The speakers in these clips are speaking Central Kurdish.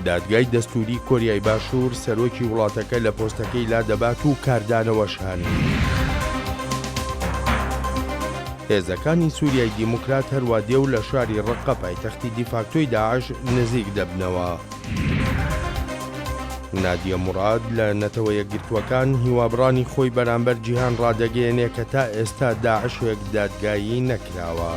دادگای دەستوری کۆریای باشوور سەرۆکی وڵاتەکە لە پۆستەکەی لا دەبات و کاردانەوەشان. هێزەکانی سووریای دیموکرات هەروە دێو لە شاری ڕەقە پایتەختی دیفاکتۆی داعش نزیک دەبنەوە. نادیە موراد لە نەتەوە یەکگرتووەکان هیوابڕانی خۆی بەرامبەر جیهان ڕادەگەیەنێ کە تا ئێستا داعشێک دادگایی نەکراوە.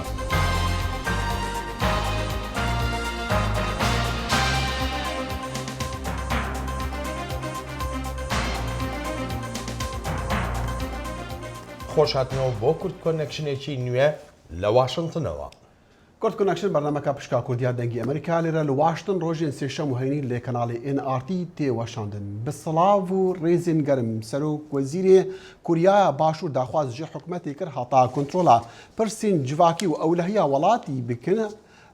خۆشهاتنەوە بۆ کورد کۆنەکشنێکی نوێ لە واشنگتنەوە. کورد کۆنەکشن بەرنامەکە پشکا کوردیا دەنگی ئەمریکا لێرە لە واشنگتن ڕۆژێن سێشەم و هەینی لێ کەناڵی NRT تێوەشاندن. بسڵاو و ڕێزین گەرم سەرۆک وەزیرێ کوریا باشوور داخواز ژێ حکومەتی کرد هەتا کۆنتڕۆلا پرسین جڤاکی و ئەولەهەیە وڵاتی بکەنە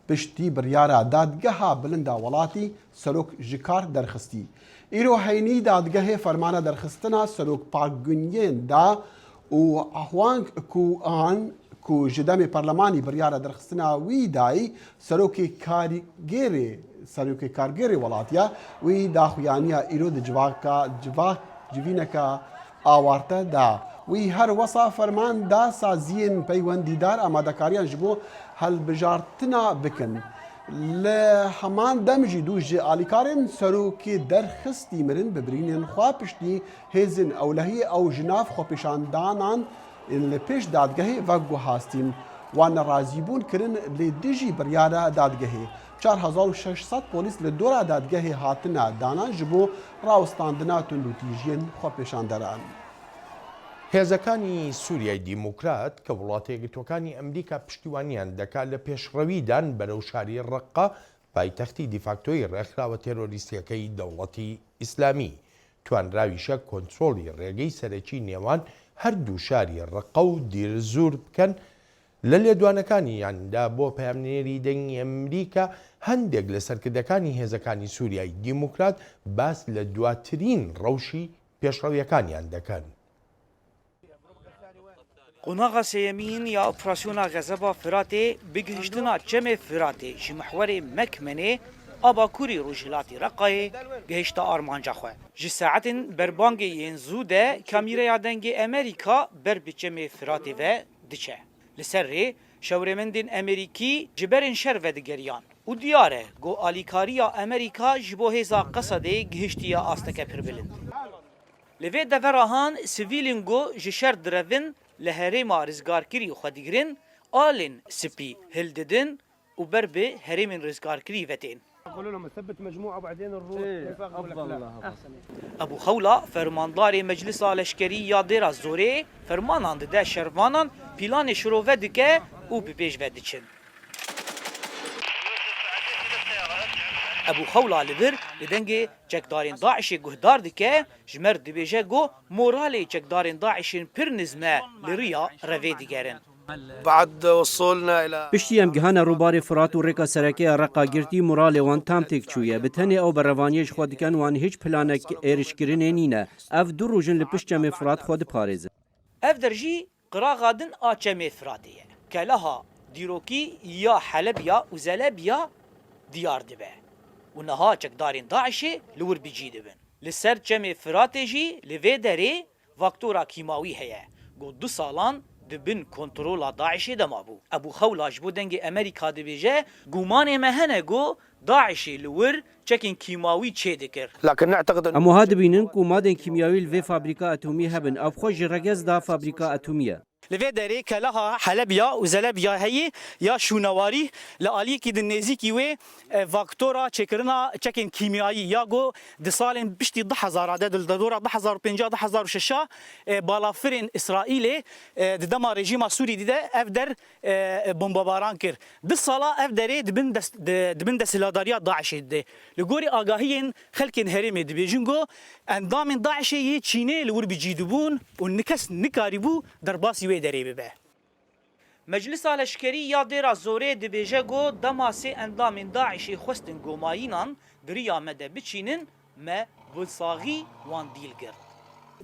پشتی بڕیارە دادگەها بلندا وڵاتی سەرۆک ji کار دەرخستی. ئیرۆ هەینی دادگەهێ فەرمانە دەرخستنە سەرۆک پاکگونیên دا و ئەحوانگ کوان کو ji demê parlemanî biryara derxistina wî dayî serokê kargerê welatiya wî daxuyaniya îro di civîneka awarte da. Wî her wesa ferman da saziyên peywendîdar amadekariyan ji bo helbijartina bikin. Li heman dem jî dû ji alîkarên serokê derxistî mirin bi birînên xwe piştî hêzên ewlehiyê ew ji nav xwepêşandanan li pêş dadgehê veguhastin wan nerazîbûn kirin lê dijî biryara dadgehê. 4600 polîs li dora dadgehê hatine danan ji bo rawistandina tund û tîjiyên xwepêşanderan. هێزەکانی سووریای دیموکرات کە وڵاتە یەکگرتووەکانی ئەمریکا پشتیوانیان دەکات لە پێشڕەویدان بەرەو شاری ڕەقە پایتەختی دیفاکتۆی ڕێکخراوە تێرۆریستیەکەی دەوڵەتی ئیسلامی توانراویشە کۆنترۆڵی ڕێگەی سەرەکی نێوان هەردوو شاری ڕەقە و دیرزور بکەن لە لێدوانەکانیاندا بۆ پەیامنێری دەنگی ئەمریکا هەندێک لە سەرکردەکانی هێزەکانی سووریای دیموکرات باس لە دواترین ڕەوشی پێشڕەویەکانیان دەکەن. قۆناغا سەیەمین یا ئۆپراسیۆنا غەزەبا فراتێ بگەیشتنا چەمێ فراتێ ji mihwarê Mekmenê Abakurî Rojhilatê Reqayê gihişta armanca xwe. Ji saetên berbangê yên zû de kamîreya dengê Amerîka ber bi çemê Firatê ve diçe. Li ser rê şewremendên Amerîkî ji berên şer ve digeriyan û diyar e got alîkariya Amerîka ji bo hêza Qesedê gihiştiye asteke pir bilind. Li vê deverahan sivîlên got ji şer direvin li herêma rizgarkirî xwe digirin alên spî hildidin û ber bi herêmên rizgarkirî vetên. Ebu Xewla fermandarê Meclisa Leşkerî ya Dêra Zorê fermanan dide şervanan pîlanê şirove dike û bi pêş ve diçin. Ebu Xewla li vir li dengê çekdarên Daişê guhdar dike ji mer dibêje got moralê çekdarên Daişên pir nizme li riya revê digerin. پشتی ام گهانه روباری فرات و ریکا سرکه رقا گرتی مرال وان تام تک چویه بتنی او بروانیش خود کن وان هیچ پلانک ایرشگیرین نینه اف دو روزن لپشت جمع فرات خود پاریزه اف درجی قراغادن آچم فراتیه که لها دیروکی یا حلب یا وزلب یا دیار دبه و نها چکدارین داعشی لور بجی دبن لسر جمع فراتی جی لوی داری وقتورا کیماوی هیه گو 2 سالان دبن کنترۆla Daişê demabû. Ebu Xewla ji bo dengê Amerîka dibêje gumanê me hene got Daişê li wir çekên kîmawî çê dikir. اما ها دبینن کو مادن کیمیاوی لوی فابریکا اتمی هبن اف خو جرگز دا فابریکا اتمیه Li vê derê ke leha Helebiya û Zelebiya heyê ya şûnewarî li aliyekî di nêzîkî wê vaktora çêkirina çekên kîmyayî ya got di salên piştî 2000 de dildora 2005-2006 balafirên İsraîlê di dema rejîma Sûrî de ev der bombabaran kir. Di sala ev derê dibin desthilatdariya Daişê de. Li gorî agahiyên xelkên herêmê dibêjin got endamên Daişê yê Çînê li wir bicî dibûn û nikes nikarîbû derbasî wê derê bibe. Meclisa Leşkerî ya Dêra Zorê dibêje got dema sê endamên Daişê xwestin gomayînan diriya me de biçînin me wilsaxî wan dîl girt.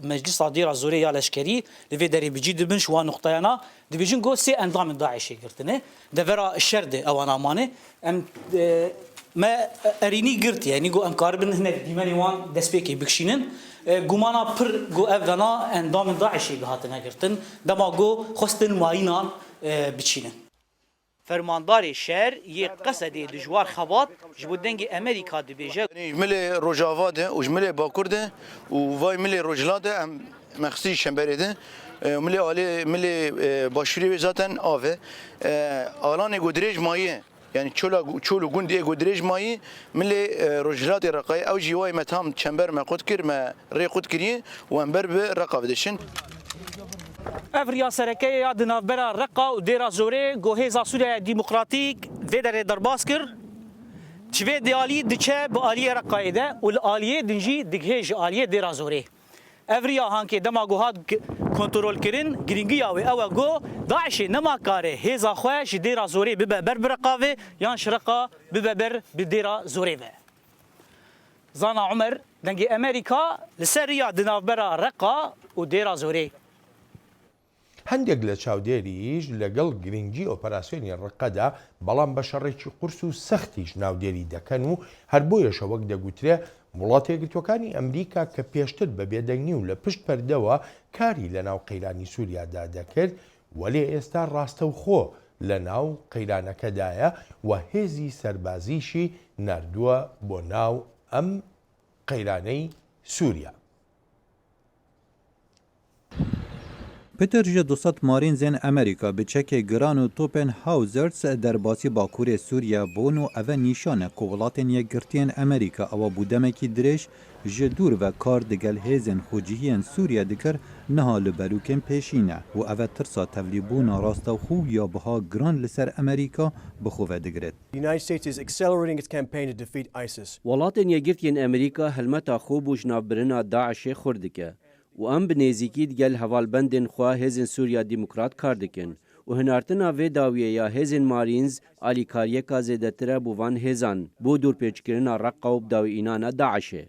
Meclisa Dêra Zorê ya Leşkerî li vê derê bicî dibin ji wan noxtayana dibêjin got sê endamên Daişê girtine devera şer de ewan amanê em ما اريني قرت يعني جو امكار بن هنا ديماني وان دسبيكي بكشينن گومانا پر گو افغانا اندام داعشی هاتنا گرتن دما گو خستن ماینان بچینن فرماندار شهر یک قصدی دجوار خوات جبو دنگ امریکا دبیجه ملی روجاوا ده و ملی باکور ده و وای ملی روجلا ده هم مخصی شنبری ده ملی عالی ملی باشوری zaten آوه آلان گودریج مایه yani çolu gundi gudrej mayi milli rojlat raqay ew jiway metam çember me qut kir me rê qut kiriye û em ber bi reqa vidişin. Evriya serekeya di navbera Reqa û Dêra Zorê gohêza Sûriya Demokratîk vê derê derbas kir. Çivê diyalî diçe bi aliyê Reqayê de û li aliyê din jî digihê ji aliyê Dêra Zorê. Evriya hankê dema gohat kontrol kirin giringiya wê ew e got Daişê nemakare hêza xwe ji Dêra Zorê bibe ber bi Reqa ve yan ji Reqa bibe ber bi Dêra Zorê ve. Zana Umer dengê Amerîka li ser riya di navbera Reqa û Dêra Zorê. هەندێک لە چاودێریش لەگەڵ گرنگی ئۆپەراسیۆنی ڕقەدا بەڵام بە شەڕێکی قورس و سەختیش ناودێری دەکەن و هەر بۆیەشە وەک دەگوترێ وڵاتە یەکگرتووەکانی ئەمریکا کە پێشتر بە بێدەنگی و لە پشت پەردەوە کاری لە ناو قەیرانی سووریادا دەکرد وەلێ ئێستا ڕاستەوخۆ لە ناو قەیرانەکەدایە و هێزی سەربازیشی ناردووە بۆ ناو ئەم قەیرانەی سووریا. پتر جه 200 مارین زن امریکا به چک گران و توپن هاوزرز در باسی باکور سوریا بون و اوه نیشانه که ولاتن یک گرتین امریکا او بودمکی درش جه دور و کار دگل هیزن خوجیهین سوریا دکر نها لبروکن پیشینه و اوه ترسا تولیبون راستا خو یا بها گران لسر امریکا بخوه دگرد. ولاتن یگرتین امریکا هلمتا خوب و جنابرنا داعش خوردکه و ام بنزیکی دگل هوالبندن خواه هزن سوریا دموکرات کار دکن و هنارتنا و داویه یا هزن مارینز آلیکاریه که زیدتره بوان هزان بو دور پیچکرنا رقا و بداوی اینانا داعشه.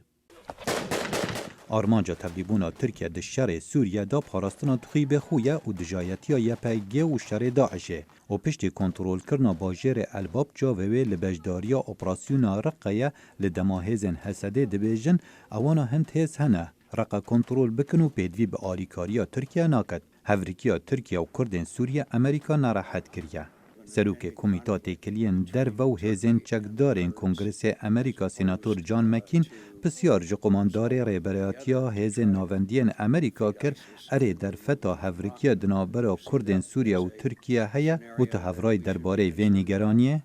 آرمانجا تبلیبونا ترکیه ده شر سوریه دا پاراستنا تخیب خویه و دجایتیا یپیگه و شر داعشه و پشت کنترول کرنا باجر الباب جاوه لبجداریا اپراسیونا رقیه لدما هزن حسده دبیجن اوانا هند هز هنه رقا کنترول بکن و پیدوی به آلیکاریا ترکیه ناکد. هفریکیا ترکیه و کردن سوریه امریکا ناراحت کریه. سروک کمیتات کلین در و هزین چکدارین کنگرس امریکا سیناتور جان مکین بسیار جقماندار ریبراتیا هزین ناوندین امریکا کر اره در فتا هفریکیا دنابرا کردن سوریه و ترکیه هیا و تحورای درباره و نیگرانیه؟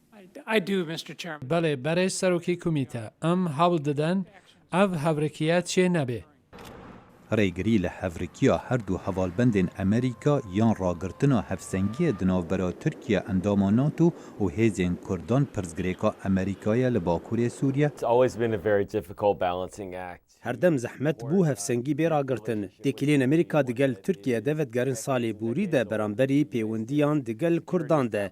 بله برای سروکی کمیته ام حول دادن او هفریکیات چه نبه. ریگری لحفرکیا هر دو حوالبندن امریکا یان راگرتنا هفسنگی دناوبرا ترکیه انداماناتو و هیزین کردان پرزگریکا امریکای لباکور سوریه. هر دم زحمت بو هفسنگی بی راگرتن. دیکلین امریکا دگل ترکیه دوت گرن سالی بوری ده برانبری پیوندیان دگل کردان ده.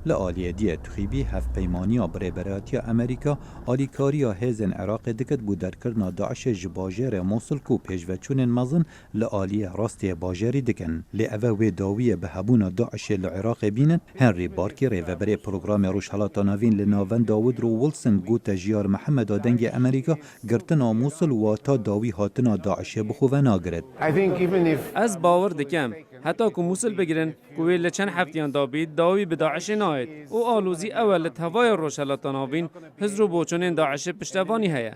لآلیه دیه تخیبی هف پیمانیا بریبراتیا امریکا آلیکاریا هیزن عراق دکت بودر کرنا داعش جباجر موصل کو پیجوچون مزن لآلیه راستی باجری دکن. لعوه و داویه به هبونا داعش لعراق بینن هنری بارکی ریوبری پروگرام روشحالات ناوین لناون داود رو ولسن گو تجیار محمد آدنگ امریکا گرتنا موصل و تا داوی هاتنا داعش بخوه ناگرد. از باور دکم حتی که موصل بگیرن کوی لچن هفتیان دابید داوی به داعش ناید او آلوزی اولت هوای روشالات ناوین هزرو بوچونین داعش پشتوانی هیا.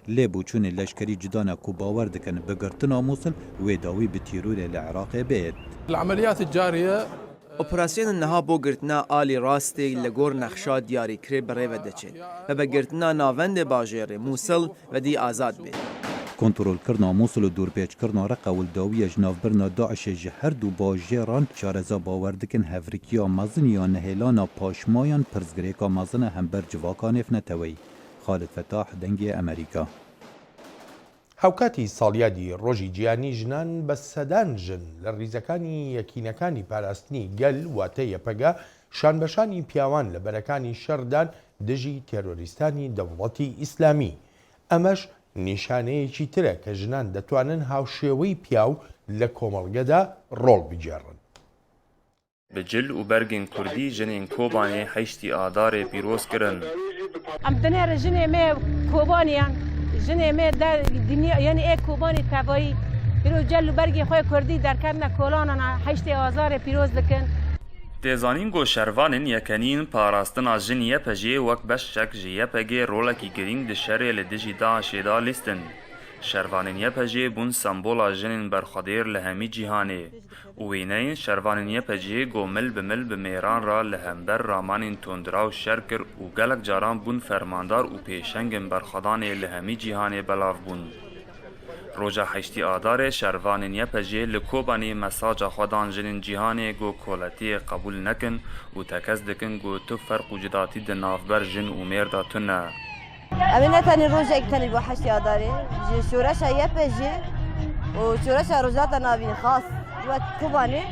لی بوچون لشکری جدانا کو باور دکن بگرتنا موصل و داوی به تیرور العراق بید. العمليات الجارية اپراسیون نها بو گرتنا آلی راستی لگور نخشا دیاری کری برای و دچید و به گرتنا ناوند باجر موصل و دی آزاد بید. کنترل کرنا موصل و دور پیچ کرنا رقا و الداویه جناف برنا داعش جهر دو باجران شارزا باور دکن هفریکیا مزن یا نهیلانا پاشمایان پرزگریکا مزن هم بر جواکان افنتوی. خالد فتاح دنگی امریکا. هاوکاتی ساڵیادی ڕۆژی گیانی ژنان بە سەدانژن لە ڕیزەکانی یەکینەکانی پاراستنی گەل واتە یەپەگا شانبەشانی پیاوان لە بەرەکانی شەردان دژی تێرۆریستانی دەوڵەتی ئیسلامی. ئەمەش نیشانەیەکی ترە کە ژنان دەتوانن هاوشێوەی پیاو لە کۆمەڵگەدا ڕۆڵ بجێڕن. بجل و بەرگên کوردی ژنên Kobanê 8 ئادارê pîroz kirin. ام دنیا جنه می کوبانیان جنه می در دنیا یعنی یک کوبانی تبایی پیروز جلو برگی خوی کردی در کردن کلانانا 8 آذار پیروز دکن تێزانین گۆشەروانن یەکەنین پاراستنا ژن یەپەژێ وەک بەشێک ji یەپەگێ ڕۆڵێکی گرنگ دشەرێ لە دژی داعشێدا لیستن. شەروانên یەپەژێ بوون سمبۆلا ژنên berxwedêr li hemî cîhanê û wêneyên şervanên yepecê got mil bi mil bi mêran ra li hember ramanên tondira û şer kir û gelek caran bûn fermandar û pêşengên berxwedanê li hemî cîhanê belav bûn. Roja 8 Adarê şervanên yepecê li Kobanê mesaca xwe dan jinên cîhanê got koletiyê qebûl nekin û tekez dikin got tu ferq û cidatî di navber jin û mêr de tune. Em ê netenî rojek tenê bo 8 Adarê ji şoreşa yepecê û şoreşa rojata navîn xas wek Kobanê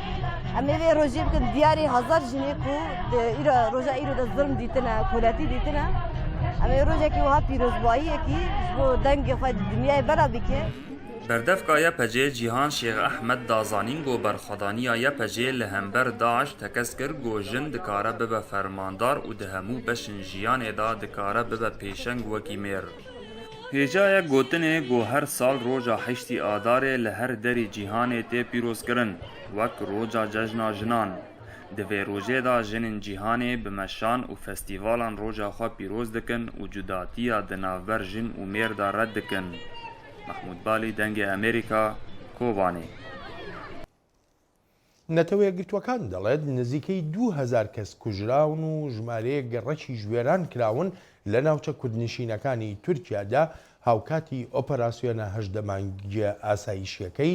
em ê vê rojê bikin diyarê hezar jinê ku roja îro de zilm dîtine koletî dîtine em ê rojekî wiha pîrozbayiyekî ji bo dengê xwe dinyayê bera bike. Berdevka yepecê Cîhan Şêx Ehmed dazanîn got berxwedaniya yepecê li hember Daeş tekez kir got jin dikare bibe fermandar û di hemû beşên jiyanê da dikare bibe pêşeng wekî mêr. Hêjayek gotinê got her sal roja 8 Adarê li her derê cîhanê tê pîrozkirin wek roja cejna jinan. Di vê rojê da jinên cîhanê bi meşan û festîvalan roja xwe pîroz dikin û cudatiya di navber jin û mêr da red dikin. محمود بالی دەنگی ئەمریکا کۆبانێ. نەتەوە یەکگرتووەکان دەڵێت نزیکەی 2000 کەس کوژراون و ژمارەیە گەڕەکی ژوێران کراون لە ناوچە کوردنشینەکانی تورکیادا هاوکاتی ئۆپەراسیۆنە هەژدەمانگیە ئاسایشیەکەی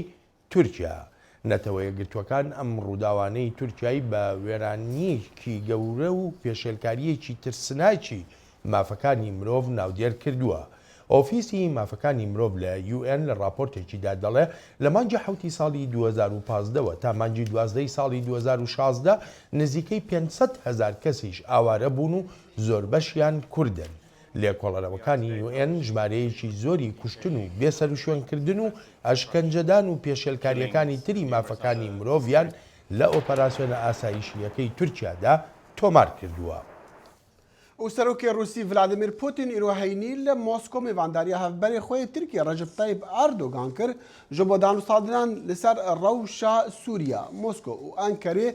تورکیا. نەتەوە یەکگرتووەکان ئەم ڕووداوانەی تورکیای بە وێرانیەکی گەورە و پێشێلکاریەکی ترسناکی مافەکانی مرۆڤ ناودێر کردووە. ئۆفیسی مافەکانی مرۆڤ لە UN لە راپۆرتێکیدا دەڵێ لە مانگی 7 ساڵی 2015ەوە تا مانگی 12 ساڵی 2016 نزیکەی 500,000 کەسیش ئاوارە بوون و زۆربەشیان کوردن. لێکۆڵەرەوەکانی UN ژمارەیەکی زۆری کوشتن و بێسەروشوێنکردن و ئەشکەنجەدان و پێشێلکاریەکانی تری مافەکانی مرۆڤیان لە ئۆپەراسیۆنە ئاسایشیەکەی تورکیادا تۆمار کردووە. و سەرۆکی رووسی ڤلادیمیر پوتین ئیرۆهەینی لە مۆسکۆ میوانداریە هەفبەری خۆی تورکیا ڕەجەب تایب ئەردۆگان کرد ji بۆ دانوستاندنان لەسەر ڕەوشە سووریا مۆسکۆ و ئەنکەرێ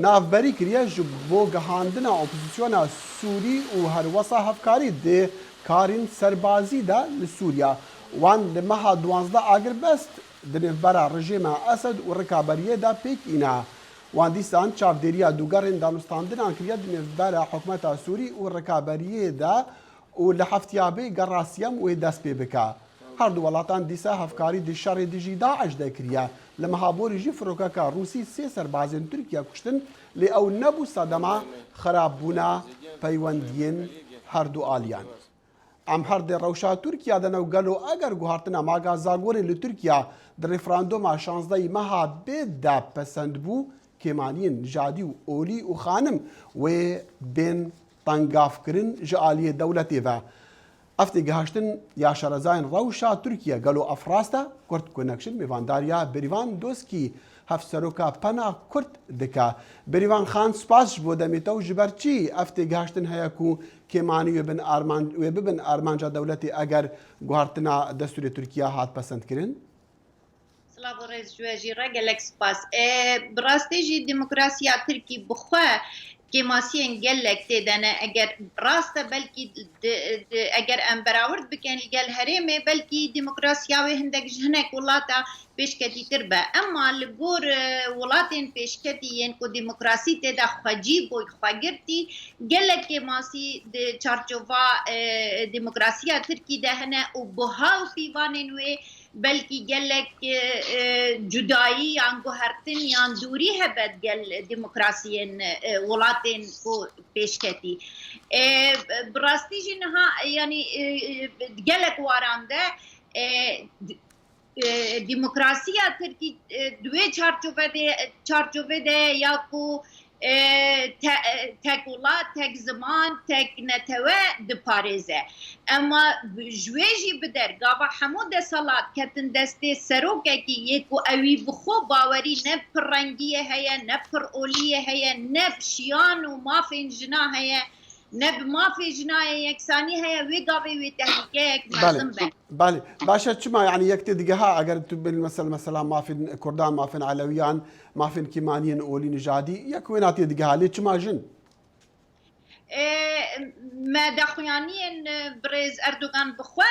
ناوبەری کریە ji بۆ گەهاندنا ئۆپۆزیسیۆنا سووری و هەروەسا هەفکاری دێ کارین سەربازیدا لە سووریا وان li meha 12 agiribest di nêvbera rejîma Esed û rikaberiyeدا pêkîne. Wan dîsan çavdêriya dugerên danûstandinan kiriye di nêvbera hikûmeta Sûrî û rikaberiyê de û li heftiyabê gera siyem wê dest pê bike. Her du welatan dîsa hevkarî di şerê di jî Daeş de kiriye. Li mehaborî jî firokeka Rûsî sê serbazên Tirkiye kuştin lê ew nebû sedema xerabbûna peywendiyên her du aliyan. Em her de rewşa Tirkiya de newgelo eger guhartina maga Zagorê li Tirkiya di referanduma 16 meha bê de pesend bû kêmaniyên Cadî û Olî û xanim wê bên tengavkirin ji aliyê dewletê ve. Ev têgihiştin ya şerezayên rewşa Tirkiye gelo efrast e Kurd Connection mêvandariya Berivan Doskî hevseroka pena Kurd dike. Berivan Xan spas ji bo demê te û ji ber çi ev têgihiştin heye ku kêmanî wê bibin armanca dewletê eger guhartina destûrê Tirkiya hat pesendkirin? Slavo rez ji gelek spas. Bi rastî jî demokrasiya Tirkî bi xwe kêmasiyên gelek tê dene eger rast e belkî eger em berawird bikin gel herêmê belkî demokrasiya wê hindek ji hinek welata pêşketîtir be. Emma li gor welatên pêşketî yên ku demokrasî tê de xwecî boy xwegirtî gelek kêmasî di çarçova demokrasiya Tirkî de hene û buhaw pîvanên wê belkî gelek cudayî yan guhertin yan dûrî hebe gel demokrasiyên welatên ku pêşketî. Bi rastî jî niha yanî gelek waran de demokrasiya Tirkî duê çarçove de ya ku tek welat, tek ziman, tek netewe diparêze. Emma ji wê jî bi dergava hemû desalat ketin destê serokekî yê ku ewî bi xwe bawerî ne pir rengiyê heye, ne pir oliyê heye, ne şiyan û mafên jina heye, نب ما في جناية يكساني هي ويقابي وتهلكيك بله مازم به بله باشا چما يعني يك تدقها اگر تو مثلا ما في كردان ما في علويان ما في كيمانيين اولي نجادي يك وينات يدقها لي چما جن ما دخوانين بريز اردوغان بخوا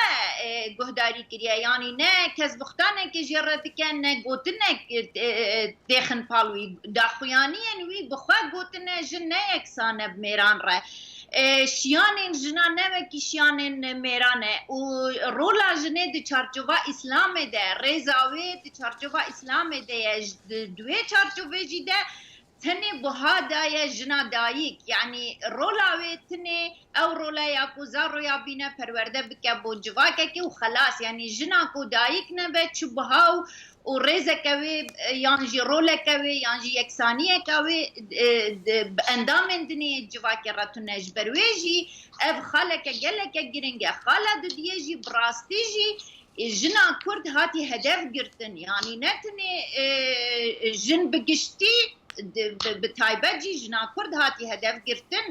گهداری کریه یعنی نه کس بختانه که جرد کن نه گوتنه تخن پالوی دخوانین وی بخوا گوتنه جن نه یکسانه بمیران ره شیانین جنا نوکی شیانین میرانه و رولا جنه دی چارچوبا اسلام ده رضاوی دی چارچوبا اسلام ده دوی چارچوبه جی ده تنه بهادا یا جنا دایک یعنی رولاوی تنه او رولا یا کو زارو یا بینه پرورده بکه بو جواکه که و خلاص یعنی جنا کو دایک نبه چوبهاو و رزه کوي یانجی روله کوي یانجی یکسانیه کوي اندام اندنی جواکی راتونه جبرویجی اف خالک گلک گرنگه خاله دیجی براستیجی جنا کرد هاتی هدف گرتن یعنی نتنی جن بگشتی بتایبه جی جنا کرد هاتی هدف گرتن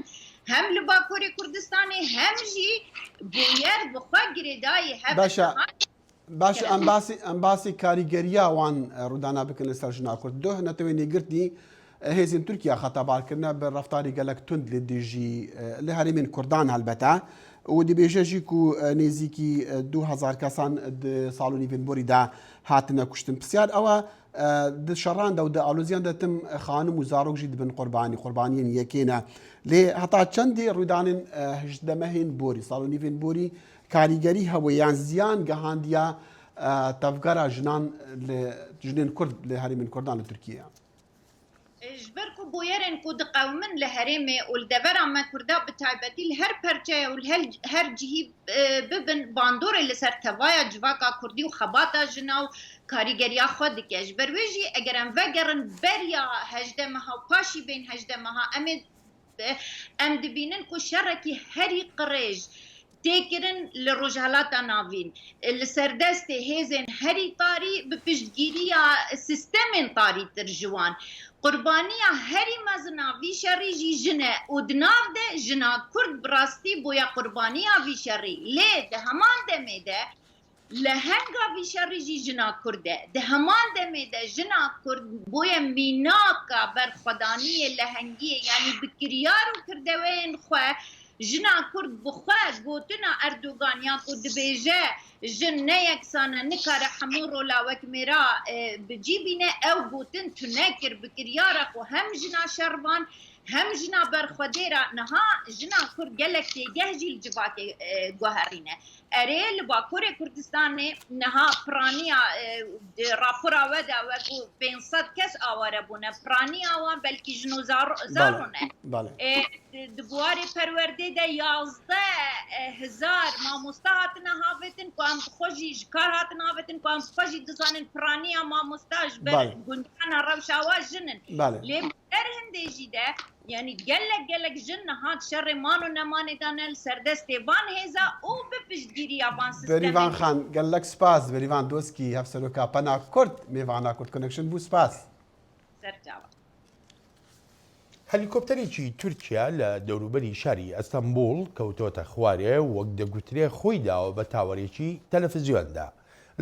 هم لباکوری کردستانی هم جی بویر بخوا گریدای باشا باش امباسی کاریگریه وان رودانا بکن سر جنا کرد دو نتوینی گرتی هزین ترکیه خطابار کرنا به رفتاری گلک تند لدیجی لهرمین کردان البته و دی بیجی کو نزیکی 2000 کسان د سالونی وین بوری دا هاتنه کشتن بسیار او د شران دا و د آلوزیان دا تم خانم و زاروک جید بن قربانیین یکینا لی حتی چندی رودانین هجدمهین بوری سالونی وین بوری کاریگری هویان زیان گهاندیا تفگرا جنین کرد لهرمین کردان لترکیه جبركو بويرن كود قومن لهرمي والدبر عما كردا بتعبتي الهر برجة والهر جهي ببن باندور اللي سر توايا جواكا كردي وخباتا جناو كاريگريا خود که جبرويجي اگرن وگرن بريا هجدمها وباشي بين هجدمها ام دبينن كو شركي هري قريج تكرن للرجالات نافين السردست هيزن هري طاري ببشتگيريا سيستمين طاري ترجوان قربانيا هري مزنا في شري جي جنة ودناف ده جنا كرد براستي بويا قربانيا في شري ليه ده همان دمي ده لهنگا في شري جي جنا كرده ده همان دمي ده جنا كرد بويا ميناكا برخدانية لهنگية يعني بكريارو كردوين خواه جنا کرد بخواه گوتنا اردوغان یا کو دبیجه جن نیکسانه نکاره همو رولا وک میرا بجیبینه او گوتن تو نکر بکریارق و هم جنا شربان هم جنا برخودیرا نها جنا کرد گلک تیگه جیل جواک گوهرینه اره لباکور کردستان نها پرانیا راپورا ودا وکو 500 کس آواره بونه پرانیا وان بلکی جنو زارونه دبواری پرورده ده 11,000 ماموستا هاتنا هافتن که هم خوشی جکار هاتنا هافتن که هم خوشی دزانن پرانیا ماموستاش بر گندان روشاوا جنن لیب در هنده جیده یعنی گلک جن هات شر مانو نمانه دانل سردست وان هزا او بپشگیری آبان سیستم بریوان خان گلک سپاس بریوان دوسکی هفسروکا پنا کرد میوانا کرد کنکشن بو سپاس سرجاوا هەلیکۆپتەرێکی تورکیا لە دەوروبەری شاری ئەستەمبول کەوتۆتە خوارێ وەک دەگوترێ خۆی داوە بە تاوەڕێکی تەلەڤیزیۆندا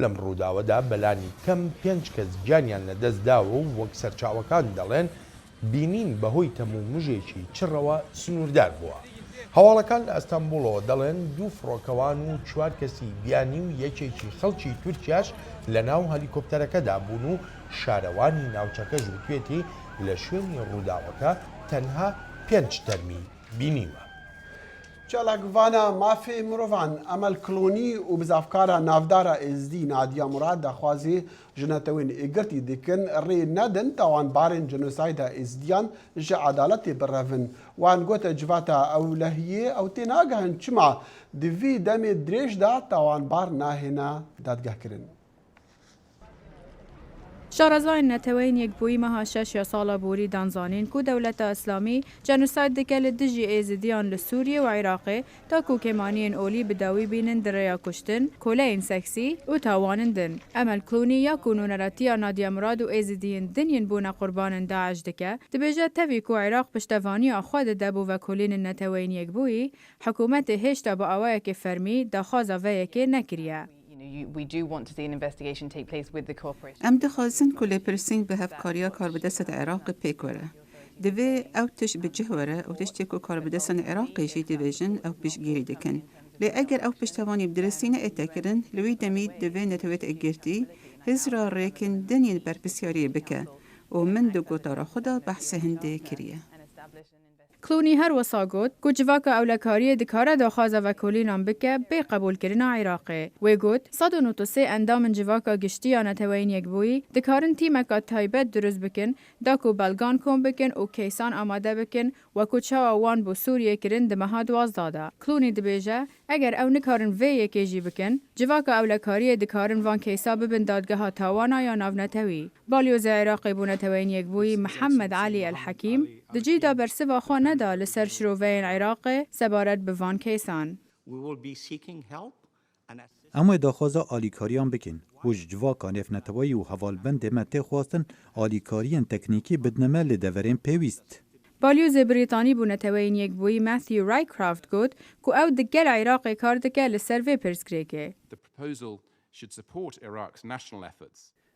لەم ڕووداوەدا بەلانی کەم 5 کەس گیانیان لەدەستداوە و وەک سەرچاوەکان دەڵێن بینین بەهۆی تەمومژێکی چڕەوە سنووردار بووە. هەواڵەکان لە ئەستەمبولەوە دەڵێن 2 فڕۆکەوان و 4 کەسی بیانی و یەکێکی خەڵکی تورکیاش لە ناو هەلیکۆپتەرەکەدا بوون و شارەوانی ناوچەکە ژووتێتی لە شوێنی ڕووداوەکە تەنها 5 تەرمی بینیوە. چالاکوانا مافی مروان عمل کلونی و بزافکارا نافدارا ازدی نادیا مراد دخوازی جنتوین اگرتی دیکن ری ندن تاوان بارن جنوسایدا ازدیان جا عدالتی برفن وان گوت جواتا اولهیه او تیناگهن چما دوی دمی دریش دا تاوان بار ناهینا دادگاه کرن. شارەزای نەتەوەین یەکبووی مەها 6 ساڵە بوری دانزانین کو دەولەتە ئەسلامی جەنوسایت دکە لە دژی ئێزیدیان لە سووریە و عێراقێ تاکو کێمانیên ئۆلی بداوی بینن درەیا کوشتن کۆلەین سەکسی و تاوانندن ئەمەل کلونی یا کونونەرەتیە نادیا مراد و ئێزیدیین دنین بوونە قوربانن داعش دکە دەبێژە تەوی و عێراق پشتەوانی ئاخوا دەدەبوو بە کۆلین نەتەوەین یەکبووی حکوومەتە هێشتا بە ئاوایەکی فەرمی داخوازە vەیەکێ نەکریە. ام دخوازن که لپرسین به هفکاریا کاربدست عراق پیکوره. دوی او تش بجهوره او تشتی که کاربدستان عراقی جی دیویژن او پیشگیری دکن. لی اگر او پشتوانی بدرسین اتکرن لوی دمید دوی نتویت اگرتی هزرا ریکن دنین برپسیاری بکه و من دو گوتارا خدا بحث هنده کریه. کلونی هر وسا گوت کو جواکا اولکاری دکاره داخوازه و کولینان بکه بی قبول کرنا عراقی. وی گوت 193 اندام جواکا گشتی نتوین یکبوی دکارن تیمکا تایبت دروز بکن داکو بلگان کن بکن و کیسان آماده بکن و کوچا وان بو سوریه کرن دمها 12 کلونی دبیجه اگر او نکارن وی یکیجی بکن جواکا اولکاری دکارن وان کیسا ببن دادگاه ها تاوانا یا ناو نتوی. بالیوز عراقی بو نتوین یکبوی محمد علی الحکیم دجی دا برسوا خو ندا لسر شروعین عراق سبارت بوان کیسان. اما داخوازا آلیکاریان بکن. وج جواکا نفنتوایی و حوالبند مته خواستن آلیکاریان تکنیکی بدنمه لدورین پیویست. بالیوز بریتانی بو نتوین یک بوی ماثیو رایکرافت گوت که او دگر عراق کار دکه لسر وی پرسکریکه.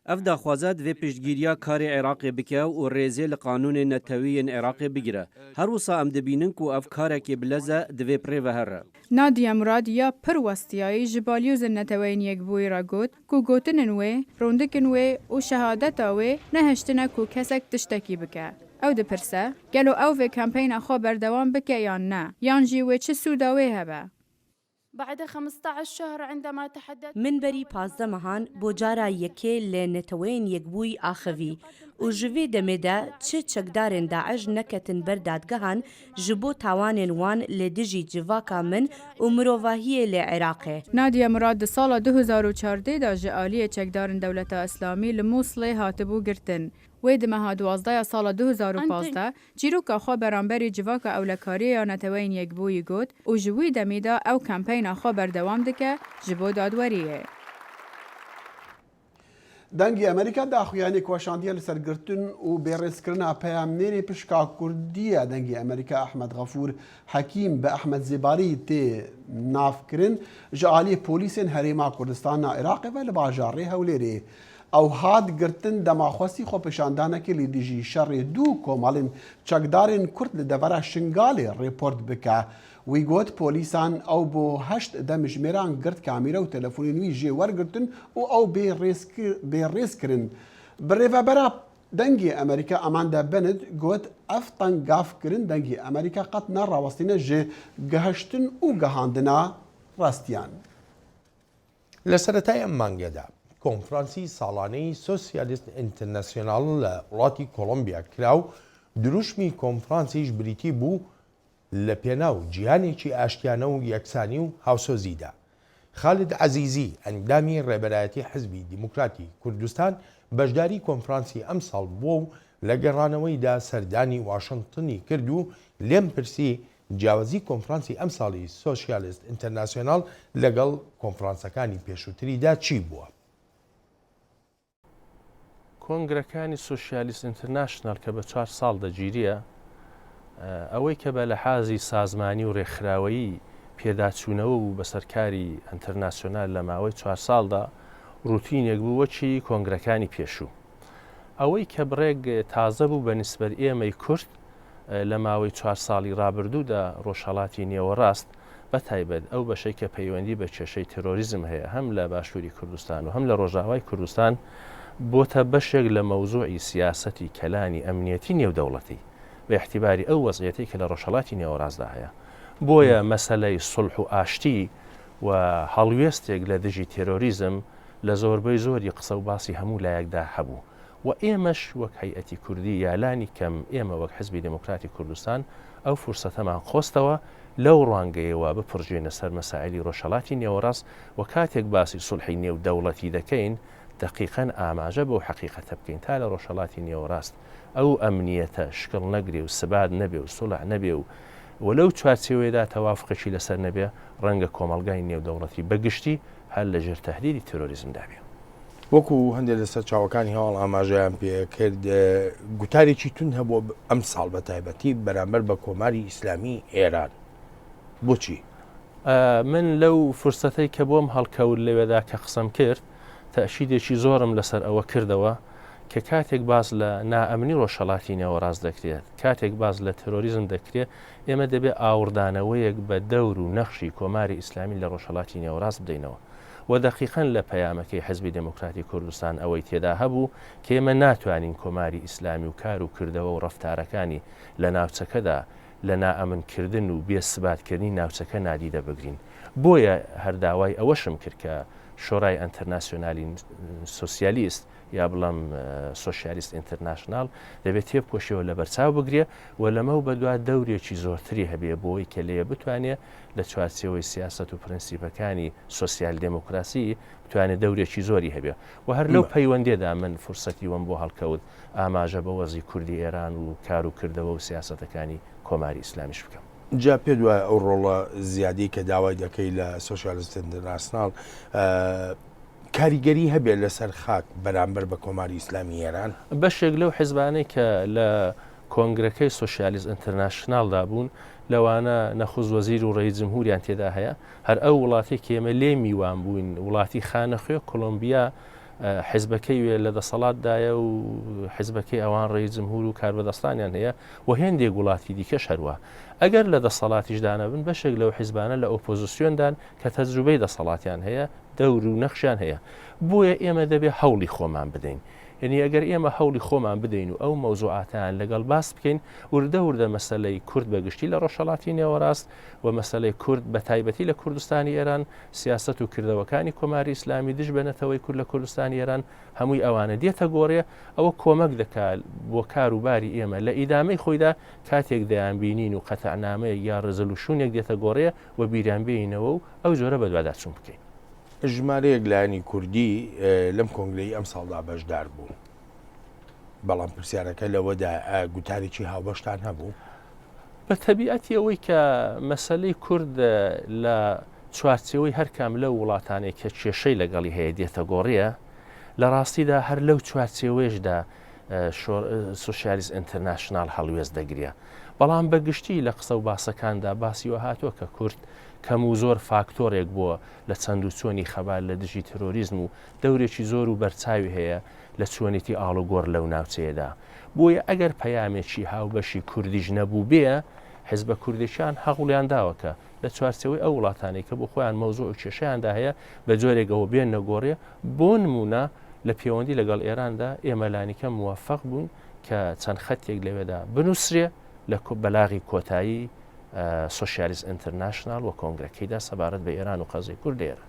اف داخوازات و پشتگیریا کار عراق بکه و ریزه لقانون نتوین عراق بگیره. هر وصا ام دبینن کو اف کارکی بلزه دوی پری و هره. نادیا مراد یا پر وستیایی جبالیوز نتوین یک بوی را گوت کو گوتنن وی روندکن وی و شهادت وی نهشتنه کو کسک تشتکی بکه. او ده پرسه گلو او و کمپین اخوا بردوام بکه یا نه یان جیوه چه سوداوی هبه. بعد 15 شهر عندما تحدث من بري 15 مهان بوجارا يكي لنتوين يقبوي آخوي وجوي دمدا تشي چكدارن داعش نكتن بردادگهان جبو تاوانن وان لدجي جواكا من ومروفاهية لعراقي. ناديا مراد سال 2014 دا جالية چكدارن دولة اسلامي لموصلي هاتبو گرتن. وید مها 12 سال 2015 جیروکا خو برانبری جواکا اولکاری یا نتوین یک بوی گوت و جوی دمیدا او کمپین خو بردوام دکه جبو دادوریه. دنگی امریکا داخویانی کوشاندیه لسرگرتن و بیرسکرنا پیامنری پشکا کردیه دنگی امریکا احمد غفور حکیم به احمد زباری تی ناف کرن جعالی پولیسین هریما کردستان عراق و لباجاری هولیری او هاد گرتن دماخواستی خو پشاندانه که لیدیجی شر دو کومالین چکدارین کرد لدورا شنگالی ریپورت بکه وی گوت پولیسان او بو 8 دمجمیران گرد کامیرا و تلفونی نوی جی ورگرتن او بی ریس کرن بریفا برا دنگی امریکا اماندا بنت گوت افتان گاف کرن دنگی امریکا قط نراوستینه جی گهشتن و گهاندنا راستیان لسرتای مانگدا کنفرانسی سالانەی سۆسیالیست ئینتەرنەسیۆناڵ لە وڵاتی کۆڵۆمبیا کراو دروشمی کۆنفرانسیش بریتی بوو لە پێناو جیهانێکی ئاشتیانە و یەکسانی و هاوسۆزیدا. خالد عەزیزی ئەندامی ڕێبەرایەتی حزبی دیموکراتی کوردستان بەشداری کۆنفرانسی ئەم ساڵ بووە و لە گەڕانەوەیدا سەردانی واشنگتنی کرد و لێم پرسی جیاوازی کۆنفرانسی ئەم ساڵی سۆسیالیست ئینتەرنەسیۆناڵ لەگەڵ کۆنفرانسەکانی پێشووتریدا چی بووە؟ کۆنگرەکانی سۆسیالیست ئینتەرناشنال کە بە 4 ساڵ دەگیریە ئەوەی کە بە لە حازی سازمانی و ڕێکخراوەیی پێداچوونەوە و بە سەرکاری ئینتەرناسیۆنال لە ماوەی 4 ساڵدا ڕوتینێک بوو وەچی کۆنگرەکانی پێشوو. ئەوەی کە بڕێک تازە بوو بە نیسبەت ئێمەی کورد لە ماوەی 4 ساڵی ڕابردوودا ڕۆژهەڵاتی نێوەڕاست بە تایبەت ئەو بەشەی کە پەیوەندی بە کێشەی تێرۆریزم هەیە هەم لە باشووری کوردستان و هەم لە ڕۆژاوای کوردستان بۆتە بەشێک لە مەوزوعی سیاسەتی کەلانی ئەمنیەتی نێودەوڵەتی بە احتیباری ئەو وەزعیەتی کە لە ڕۆژهەڵاتی نێوەڕاستدا هەیە. بۆیە مەسەلەی سڵح و ئاشتی و هەڵوێستێک لە دژی تێرۆریزم لە زۆربەی زۆری قسە و باسی هەموو لایەکدا هەبوو و ئێمەش وەک هەیئەتی کوردی یالانی کەم ئێمە وەک حزبی دموکراتی کوردستان ئەو فرسەتەمان خۆستەوە لەو ڕوانگەیەوە بپڕژێنە سەر مەسائلی ڕۆژهەڵاتی نێوەڕاست و کاتێک باسی سڵحی نێودەوڵەتی دەکەین دقیقەن ئاماژە بەو حەقیقەتە بکەین تا لە ڕۆژهەڵاتی نێوەڕاست ئەو ئەمنیەتە شکڵ نەگرێ و سبات نەبێ و سوڵح نەبێ و وەلەو چوارچێوەیەدا تەوافقێکی لەسەر نەبێ ڕەنگە کۆمەڵگای نێودەوڵەتی بەگشتی هەر لەژێر تەهدیدی تیرۆریزمدا بێ. وەکو هەندێک لەسەر چاوەکانی هەواڵ ئاماژەیان پێکرد گوتارێکی تون هەبوو ئەم ساڵ بە تایبەتی بەرامبەر بە کۆماری ئیسلامی ئێران. بۆچی؟ من لەو فرسەتەی کە بۆم هەڵکەوت لەوێدا کە قسەم کرد تەشیدێکی زۆرم لەسەر ئەوە کردەوە کە کاتێک باز لە نائەمنی ڕۆژهەڵاتی نێوەڕاست دەکرێت کاتێک باز لە تەرۆریزم دەکرێت ئێمە دەبێت ئاوردانەوەیەک بە دەور و نەخشی کۆماری ئیسلامی لە ڕۆژهەڵاتی نێوەڕاست بدەینەوە و دەقیقەن لە پەیامەکەی حزبی دموکراتی کوردستان ئەوەی تێدا هەبوو کە ئێمە ناتوانین کۆماری ئیسلامی و کار و کردەوە و ڕەفتارەکانی لە ناوچەکەدا لە نائەمنکردن و بێسباتکردنی ناوچەکە نادیدە بگرین. بۆیە هەرداوای ئەوەشم کرد کە شۆڕای ئەنتەرناسیۆنالی سۆسیالیست یا بڵام سۆشیالیست ئینتەرناشنال دەبێت تێبکۆشیەوە لە بەرچاو بگرێ و لەمە و بەدوا دەورێکی زۆرتری هەبێ بۆی کە لێە بتوانێت لە چوارچێوەی سیاست و پرەنسیپەکانی سۆسیال دموکراسی بتوانێت دەورێکی زۆری هەبێ و هەر لەو پەیوەندێدا من فرسەتی وەم بۆ هەڵکەوت ئاماژە بە وەزی کوردی ئێران و کار و کردەوە و سیاسەتەکانی کۆماری ئیسلامیش بکەم. جا پێ دوای ئەو ڕۆڵە زیادی کە داوای دەکەی لە سۆشیالیست ئینتەرناسیۆنال کاریگەری هەبێت لەسەر خاک بەرامبەر بە کۆماری ئیسلامی ئێران بەشێک لەو حیزبانەی کە لە کۆنگرەکەی سۆشیالیست ئینتەرناشنالدا بوون لەوانە نەخوز وەزیر و ڕێی جمهوریان تێدا هەیە هەر ئەو وڵاتی کە ئێمە لێ میوان بووین وڵاتی خانەخوێ کۆلۆمبیا حیزبەکەی وێ لە دەسەڵاتدایە و حیزبەکەی ئەوان ڕێی جمهور و کاربەدەستانیان هەیە و هێندێک وڵاتی دیکەش هەروە ئەگەر لە دەسەڵاتیشدانە بن بەشێک لەو حیزبانە لە ئۆپۆزیسیۆندان کە تەجروبەی دەسەڵاتیان هەیە دەور و نەخشیان هەیە بۆیە ئێمە دەبێت هەوڵی خۆمان بدەین یعنی ئەگەر ئێمە هەوڵی خۆمان بدەین و ئەو مەوزوعاتیان لەگەڵ باس بکەین وردە مەسەلەی کورد بەگشتی لە ڕۆژهەڵاتی نێوەڕاست و مەسەلەی کورد بە تایبەتی لە کوردستانی ئێران سیاست و کردەوەکانی کۆماری ئیسلامی دژ بنەتەوەی کورد لە کوردستانی ئێران هەمووی ئەوانە دێتە گۆڕێ ئەوە کۆمەک دەکات بۆ کاروباری ئێمە لە ئیدامەی خۆیدا کاتێک دەیان بینین و قەتەعنامەیە یا ڕزەلوشونێک دێتە گۆڕێ و بیریان بێنەوە و ئەو جۆرە بەدواداچوون بکەین. ژمارەیەک لایەنی کوردی لەم کۆنگرەی ئەم ساڵدا بەشدار بوو. بەڵام پرسیارەکە لەوەدا گوتارێکی هاوبەشتان هەبوو؟ بە تەبیعەتی ئەوەی کە مەسەلەی کورد لە چوارچێوەی هەرکام لەو وڵاتانێک کە کێشەی لەگەڵی هەیە دێتە گۆڕیە لە ڕاستیدا هەر لەو چوارچێوەیەشدا سۆشیالیست ئینتەرناشنال هەڵوێز دەگرێ بەڵام بەگشتی لە قسە و باسەکاندا باسیوە هاتووە کە کورد کەم و زۆر فاکتۆرێک بووە لە چەند و چۆنی خەبار لە دژی تەرۆریزم و دەورێکی زۆر و بەرچاوی هەیە لە چۆنێتی ئاڵوگۆڕ لەو ناوچەیەدا بۆیە ئەگەر پەیامێکی هاوبەشی کوردیش نەبوو بێ حیزبە کوردیشان هەوڵیان داوەکە لە چوارچەوەی ئەو وڵاتانەی کە بۆ خۆیان مەوزوع و کێشەیاندا هەیە بە جۆرێکەوە بێن نەگۆڕێ بۆ نمونە لە پەیوەندی لەگەڵ ئێراندا ئێمە لانیکە موفق بوون کە چەند خەتێک لەوێدا بنووسرێ لە بەلاغی کۆتایی سۆشیالیست ئینتەرناشنال و کۆنگرەکەیدا سەبارەت بە ئێران و قەزای کورد ئێرە.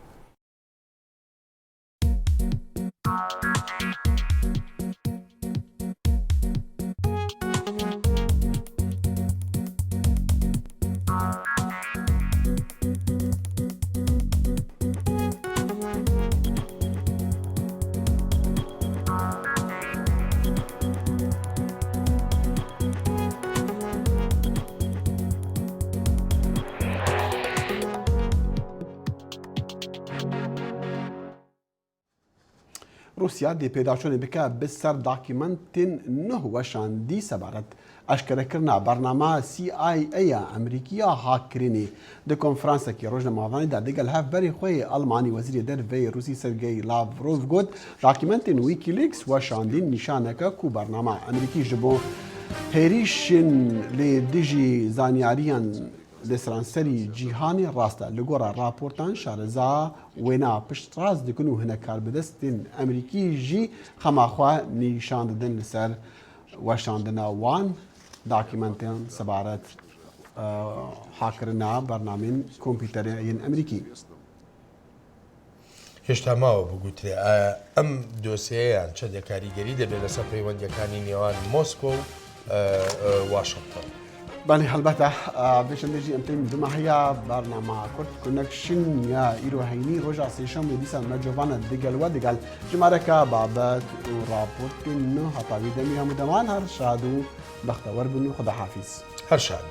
روسیا دی پێداچۆنێ بکە بسەر داکیمنتین نۆ وەشاندی سەبارەت ئەشکەرەکردنا بەرنامە CIA ئەمریکیە هاکرێنی di konferansekî rojnamavî da digel hevberê xwe Almanî Wezîrê Derve Rûsî Sergey Lavrov got dokûmentên Wikileaks weşandîn nîşaneke ku bernama Emerîkî ji bo hêrîşên lê dijî zanyariyan لسرانسری جیهانی راسته لگورا راپورتان شارزا وینا پشتراز دکن و هنه کاربدستین امریکی جی خماخوا نیشان دادن لسر وشاندن وان داکیمنتین سبارت حاکرنا برنامین کۆمپیوتەرین ئەمریکی. هێشتا ماوە بگوترێ ئەم دۆسیەیان چه دەکاریگەری دەبێت لەسەر پەیوەندیەکانی نێوان مۆسکۆ و واشنگتن. بله هەڵبەتە بێشەندێژی ئەمتەی دومە هەیە بەرنامە کورد کۆنەکشن یا ئیرۆهینی ڕۆژە سێشەم و دیسان مەجۆڤانە دگەلوە دگەل ژمارەکە بابەت و راپۆرتکردن و هەتاوی دەمی هەموو دەمان هەر شاد و بەختەوەر بن و خودەحافیز هەر شاد